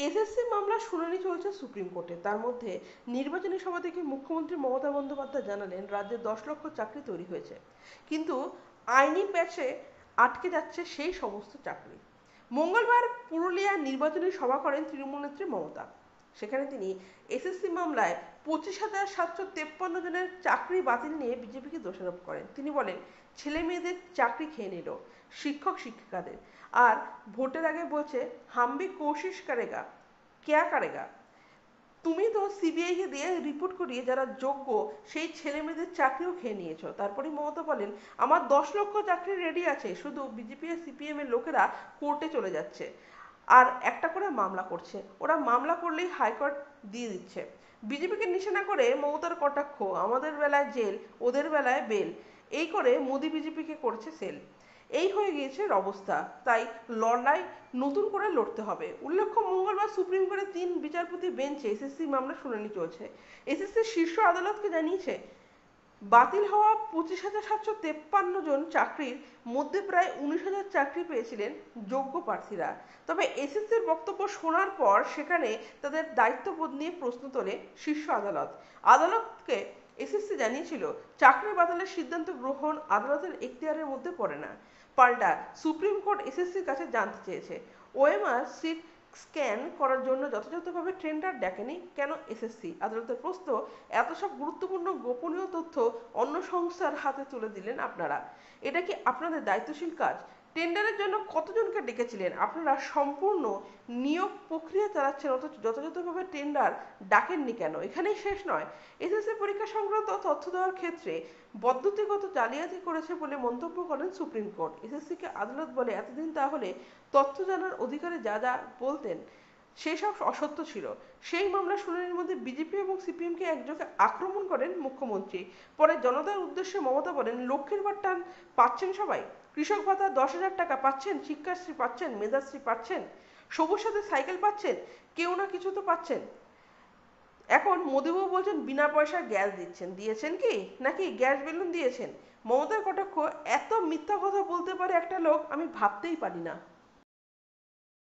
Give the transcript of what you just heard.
SSC মামলার শুনানি চলছে সুপ্রিম কোর্টে। তার মধ্যে নির্বাচনী সভা থেকে মুখ্যমন্ত্রী মমতা বন্দ্যোপাধ্যায় জানালেন রাজ্যে 10 লক্ষ চাকরি তৈরি হয়েছে, কিন্তু আইনি প্যাচে আটকে যাচ্ছে সেই সমস্ত চাকরি। মঙ্গলবার পুরুলিয়ায় নির্বাচনী সভা করেন তৃণমূল নেত্রী মমতা। সেখানে তিনি এসএসসি মামলায় 25,753 জনের চাকরি বাতিল নিয়ে বিজেপিকে দোষারোপ করেন। তিনি বলেন, ছেলে মেয়েদের চাকরি খেয়ে নিল, শিক্ষক শিক্ষিকাদের। আর ভোটের আগে বলছে হাম ভি কোশিশ করেগা, কেয়া করেগা। তুমি তো সিবিআই কে দিয়ে রিপোর্ট করিয়ে যারা যোগ্য সেই ছেলে মেয়েদের চাকরিও খেয়ে নিয়েছো। তারপরে মমতা বলেন, আমার 10 লক্ষ চাকরি রেডি আছে, শুধু বিজেপি আর সিপিএম এর লোকেরা কোর্টে চলে যাচ্ছে আর একটা করে মামলা করছে। ওরা মামলা করলেই হাইকোর্ট দিয়ে দিচ্ছে। বিজেপিকে নিশানা করে মমতার কটাক্ষ, আমাদের বেলায় জেল, ওদের বেলায় বেল, এই করে মোদি বিজেপিকে করছে সেল। এই হয়ে গিয়েছে অবস্থা। তাই লড়াই নতুন করে লড়তে হবে। উল্লেখ্য, মঙ্গলবার সুপ্রিম কোর্টের 3 বিচারপতি বেঞ্চে এসএসসি মামলার শুনানি চলছে। এসএসসি শীর্ষ আদালতকে জানিয়েছে, বাতিল হওয়া 25,753 জন চাকরির মধ্যে প্রায় 19,000 চাকরি পেয়েছিলেন যোগ্য প্রার্থীরা। তবে এসএসসির বক্তব্য শোনার পর সেখানে তাদের দায়িত্ববোধ নিয়ে প্রশ্ন তোলে শীর্ষ আদালত। আদালতকে এসএসসি জানিয়েছিল, চাকরি বাতিলের সিদ্ধান্ত গ্রহণ আদালতের এখতিয়ারের মধ্যে পড়ে না। পাল্টা সুপ্রিম কোর্ট এসএসসির কাছে জানতে চেয়েছে, ওএমআর সিট স্ক্যান করার জন্য যথাযথভাবে টেন্ডার ডাকেনি কেন এসএসসি? আদালতের প্রশ্ন, এত সব গুরুত্বপূর্ণ গোপনীয় তথ্য অন্য সংস্থার হাতে তুলে দিলেন আপনারা, এটা কি আপনাদের দায়িত্বশীল কাজ? টেন্ডারের জন্য কতজনকে ডেকেছিলেন? আপনারা সম্পূর্ণ নিয়োগ প্রক্রিয়া চালাচ্ছেন, অথচ যথাযথভাবে টেন্ডার ডাকেননি কেন? এখানেই শেষ নয়, এসএসসি পরীক্ষা সংক্রান্ত তথ্য দেওয়ার ক্ষেত্রে পদ্ধতিগত জালিয়াতি করেছে বলে মন্তব্য করেন সুপ্রিম কোর্ট। এসএসসিকে আদালত বলে, এতদিন তাহলে তথ্য জানার অধিকারে যা যা বলতেন সেসব অসত্য ছিল। সেই মামলার শুনানির মধ্যে বিজেপি এবং সিপিএমকে একযোগে আক্রমণ করেন মুখ্যমন্ত্রী। পরে জনতার উদ্দেশ্যে মমতা বলেন, লক্ষ্মীর ভাণ্ডার পাচ্ছেন সবাই, কৃষক ভাতা 10,000 টাকা পাচ্ছেন, শিক্ষাশ্রী পাচ্ছেন, মেধাশ্রী পাচ্ছেন, সবুজ সাথে সাইকেল পাচ্ছেন, কেউ না কিছু তো পাচ্ছেন। এখন মোদিবাবু বলছেন বিনা পয়সায় গ্যাস দিচ্ছেন, দিয়েছেন কি নাকি গ্যাস বেলুন দিয়েছেন? মমতার কটাক্ষ, এত মিথ্যা কথা বলতে পারে একটা লোক, আমি ভাবতেই পারি না।